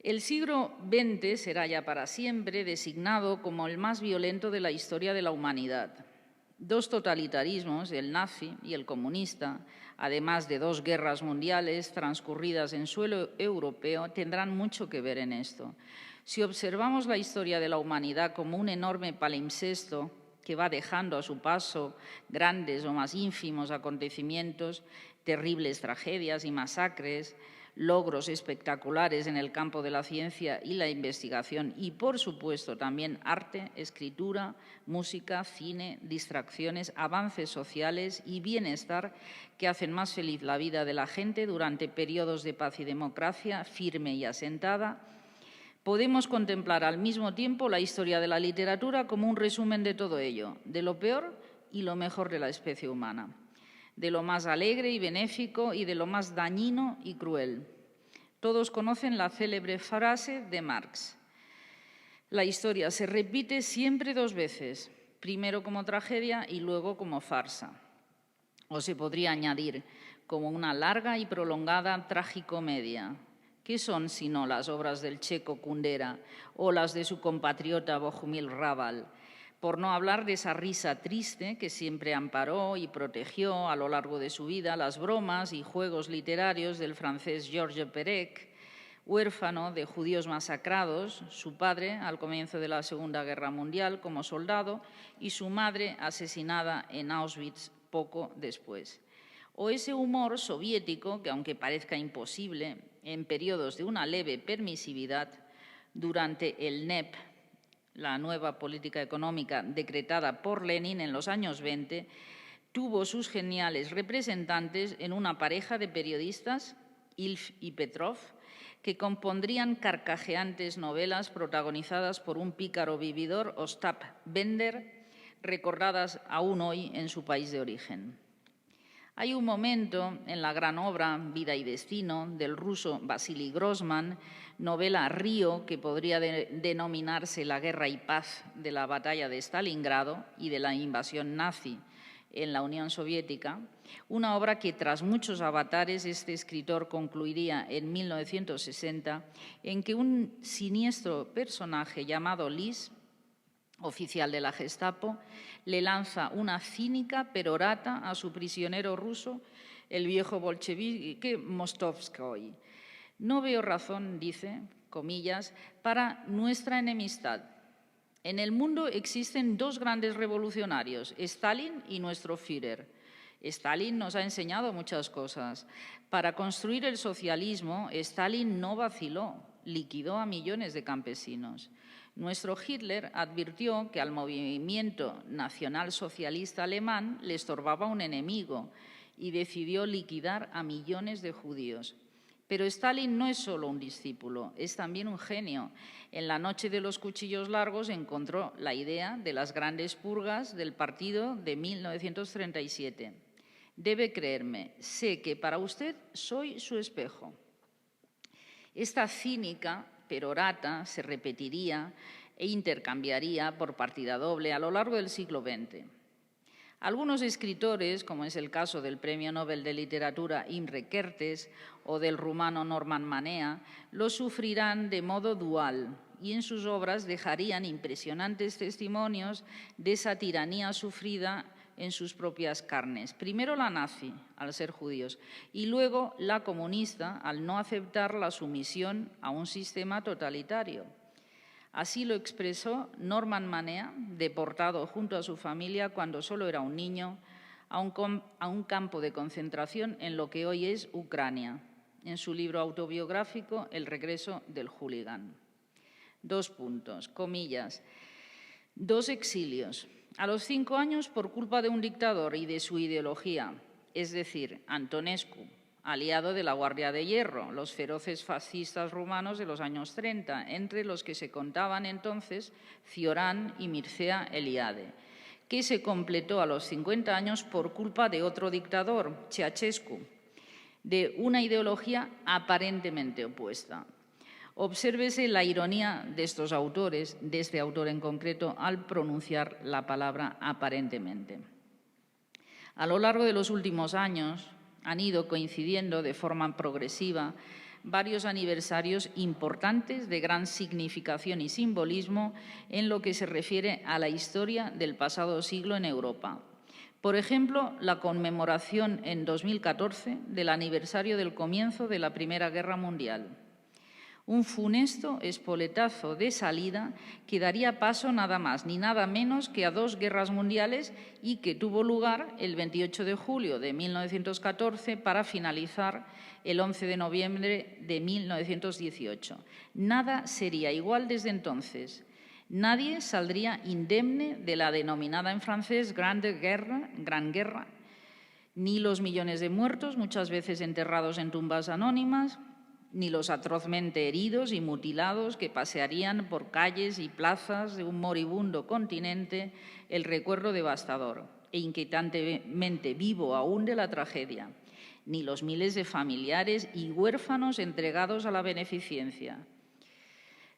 El siglo XX será ya para siempre designado como el más violento de la historia de la humanidad. Dos totalitarismos, el nazi y el comunista, además de dos guerras mundiales transcurridas en suelo europeo, tendrán mucho que ver en esto. Si observamos la historia de la humanidad como un enorme palimpsesto que va dejando a su paso grandes o más ínfimos acontecimientos, terribles tragedias y masacres, logros espectaculares en el campo de la ciencia y la investigación y, por supuesto, también arte, escritura, música, cine, distracciones, avances sociales y bienestar que hacen más feliz la vida de la gente durante periodos de paz y democracia firme y asentada, podemos contemplar al mismo tiempo la historia de la literatura como un resumen de todo ello, de lo peor y lo mejor de la especie humana, de lo más alegre y benéfico y de lo más dañino y cruel. Todos conocen la célebre frase de Marx: la historia se repite siempre dos veces, primero como tragedia y luego como farsa. O se podría añadir, como una larga y prolongada tragicomedia. ¿Qué son sino las obras del checo Kundera o las de su compatriota Bohumil Hrabal? Por no hablar de esa risa triste que siempre amparó y protegió a lo largo de su vida las bromas y juegos literarios del francés Georges Perec, huérfano de judíos masacrados, su padre al comienzo de la Segunda Guerra Mundial como soldado y su madre asesinada en Auschwitz poco después. O ese humor soviético que, aunque parezca imposible, en periodos de una leve permisividad, durante el NEP, la nueva política económica decretada por Lenin en los años 20, tuvo sus geniales representantes en una pareja de periodistas, Ilf y Petrov, que compondrían carcajeantes novelas protagonizadas por un pícaro vividor, Ostap Bender, recordadas aún hoy en su país de origen. Hay un momento en la gran obra Vida y Destino del ruso Vasily Grossman, novela Río, que podría denominarse la guerra y paz de la batalla de Stalingrado y de la invasión nazi en la Unión Soviética, una obra que tras muchos avatares este escritor concluiría en 1960, en que un siniestro personaje llamado Lis, oficial de la Gestapo, le lanza una cínica perorata a su prisionero ruso, el viejo bolchevique Mostovskoy. No veo razón, dice, comillas, para nuestra enemistad. En el mundo existen dos grandes revolucionarios, Stalin y nuestro Führer. Stalin nos ha enseñado muchas cosas. Para construir el socialismo, Stalin no vaciló, liquidó a millones de campesinos. Nuestro Hitler advirtió que al movimiento nacionalsocialista alemán le estorbaba un enemigo y decidió liquidar a millones de judíos. Pero Stalin no es solo un discípulo, es también un genio. En la noche de los cuchillos largos encontró la idea de las grandes purgas del partido de 1937. Debe creerme, sé que para usted soy su espejo. Esta cínica perorata se repetiría e intercambiaría por partida doble a lo largo del siglo XX. Algunos escritores, como es el caso del Premio Nobel de Literatura Imre Kertész o del rumano Norman Manea, lo sufrirán de modo dual y en sus obras dejarían impresionantes testimonios de esa tiranía sufrida en sus propias carnes. Primero la nazi, al ser judíos, y luego la comunista, al no aceptar la sumisión a un sistema totalitario. Así lo expresó Norman Manea, deportado junto a su familia cuando solo era un niño a un campo de concentración en lo que hoy es Ucrania, en su libro autobiográfico El regreso del hooligan. 2 puntos, comillas. 2 exilios. A los 5 años por culpa de un dictador y de su ideología, es decir, Antonescu, aliado de la Guardia de Hierro, los feroces fascistas rumanos de los años 30, entre los que se contaban entonces Cioran y Mircea Eliade, que se completó a los 50 años por culpa de otro dictador, Ceausescu, de una ideología aparentemente opuesta. Obsérvese la ironía de estos autores, de este autor en concreto, al pronunciar la palabra aparentemente. A lo largo de los últimos años han ido coincidiendo de forma progresiva varios aniversarios importantes de gran significación y simbolismo en lo que se refiere a la historia del pasado siglo en Europa. Por ejemplo, la conmemoración en 2014 del aniversario del comienzo de la Primera Guerra Mundial. Un funesto espoletazo de salida que daría paso nada más ni nada menos que a 2 guerras mundiales y que tuvo lugar el 28 de julio de 1914 para finalizar el 11 de noviembre de 1918. Nada sería igual desde entonces. Nadie saldría indemne de la denominada en francés Gran Guerra, ni los millones de muertos, muchas veces enterrados en tumbas anónimas, ni los atrozmente heridos y mutilados que pasearían por calles y plazas de un moribundo continente el recuerdo devastador e inquietantemente vivo aún de la tragedia, ni los miles de familiares y huérfanos entregados a la beneficencia.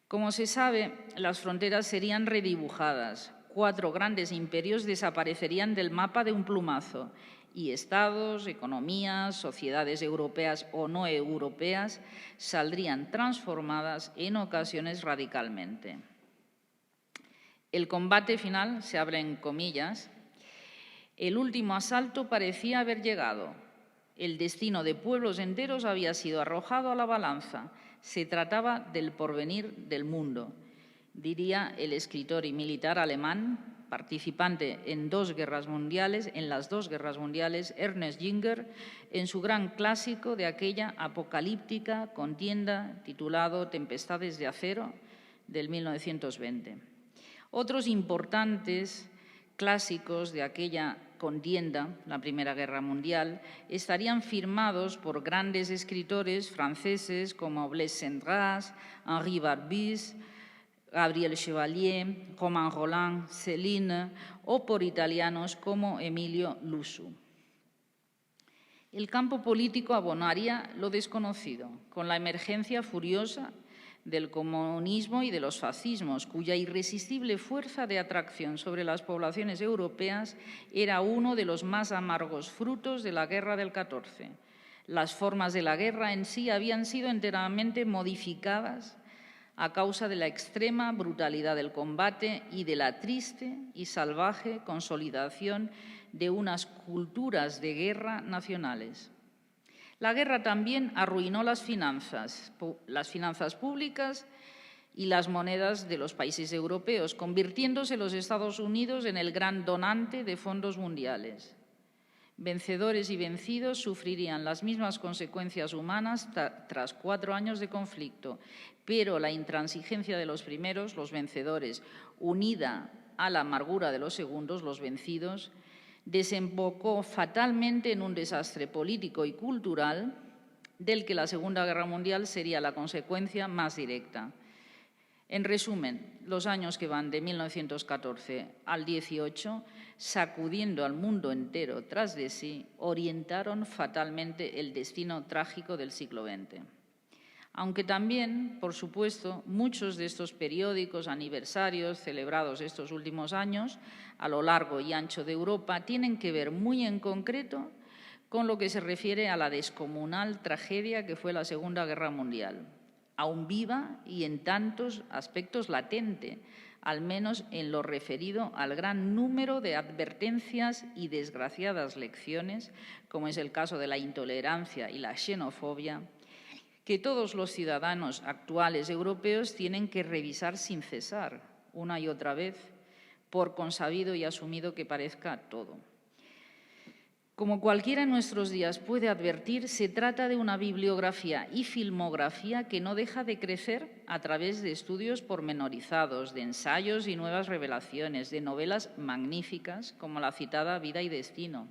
Como se sabe, las fronteras serían redibujadas, 4 grandes imperios desaparecerían del mapa de un plumazo y estados, economías, sociedades europeas o no europeas saldrían transformadas en ocasiones radicalmente. El combate final, se abre en comillas, el último asalto parecía haber llegado. El destino de pueblos enteros había sido arrojado a la balanza. Se trataba del porvenir del mundo, diría el escritor y militar alemán, participante en las 2 guerras mundiales, Ernest Jünger, en su gran clásico de aquella apocalíptica contienda titulado Tempestades de acero, del 1920. Otros importantes clásicos de aquella contienda, la Primera Guerra Mundial, estarían firmados por grandes escritores franceses como Blaise Cendrars, Henri Barbusse, Gabriel Chevalier, Romain Rolland, Céline, o por italianos como Emilio Lussu. El campo político abonaría lo desconocido, con la emergencia furiosa del comunismo y de los fascismos, cuya irresistible fuerza de atracción sobre las poblaciones europeas era uno de los más amargos frutos de la Guerra del 14. Las formas de la guerra en sí habían sido enteramente modificadas a causa de la extrema brutalidad del combate y de la triste y salvaje consolidación de unas culturas de guerra nacionales. La guerra también arruinó las finanzas públicas y las monedas de los países europeos, convirtiéndose los Estados Unidos en el gran donante de fondos mundiales. Vencedores y vencidos sufrirían las mismas consecuencias humanas tras 4 años de conflicto, pero la intransigencia de los primeros, los vencedores, unida a la amargura de los segundos, los vencidos, desembocó fatalmente en un desastre político y cultural del que la Segunda Guerra Mundial sería la consecuencia más directa. En resumen, los años que van de 1914 al 18, sacudiendo al mundo entero tras de sí, orientaron fatalmente el destino trágico del siglo XX. Aunque también, por supuesto, muchos de estos periódicos aniversarios celebrados estos últimos años a lo largo y ancho de Europa tienen que ver muy en concreto con lo que se refiere a la descomunal tragedia que fue la Segunda Guerra Mundial, aún viva y en tantos aspectos latente, al menos en lo referido al gran número de advertencias y desgraciadas lecciones, como es el caso de la intolerancia y la xenofobia, que todos los ciudadanos actuales europeos tienen que revisar sin cesar, una y otra vez, por consabido y asumido que parezca todo. Como cualquiera en nuestros días puede advertir, se trata de una bibliografía y filmografía que no deja de crecer a través de estudios pormenorizados, de ensayos y nuevas revelaciones, de novelas magníficas como la citada Vida y Destino,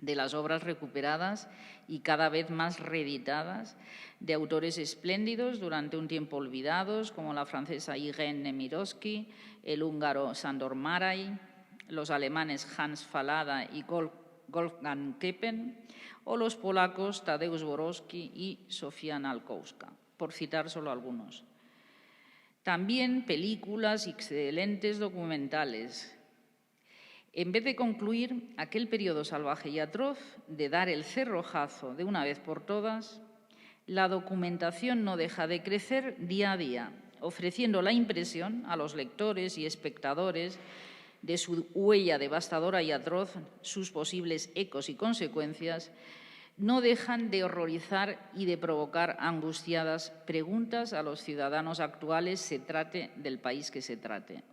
de las obras recuperadas y cada vez más reeditadas de autores espléndidos durante un tiempo olvidados, como la francesa Irene Nemirovsky, el húngaro Sándor Márai, los alemanes Hans Fallada y Wolfgang Köppen, o los polacos Tadeusz Borowski y Sofia Nałkowska, por citar solo algunos. También películas y excelentes documentales. En vez de concluir aquel periodo salvaje y atroz, de dar el cerrojazo de una vez por todas, La documentación no deja de crecer día a día, ofreciendo la impresión a los lectores y espectadores de su huella devastadora y atroz, sus posibles ecos y consecuencias, no dejan de horrorizar y de provocar angustiadas preguntas a los ciudadanos actuales, se trate del país que se trate.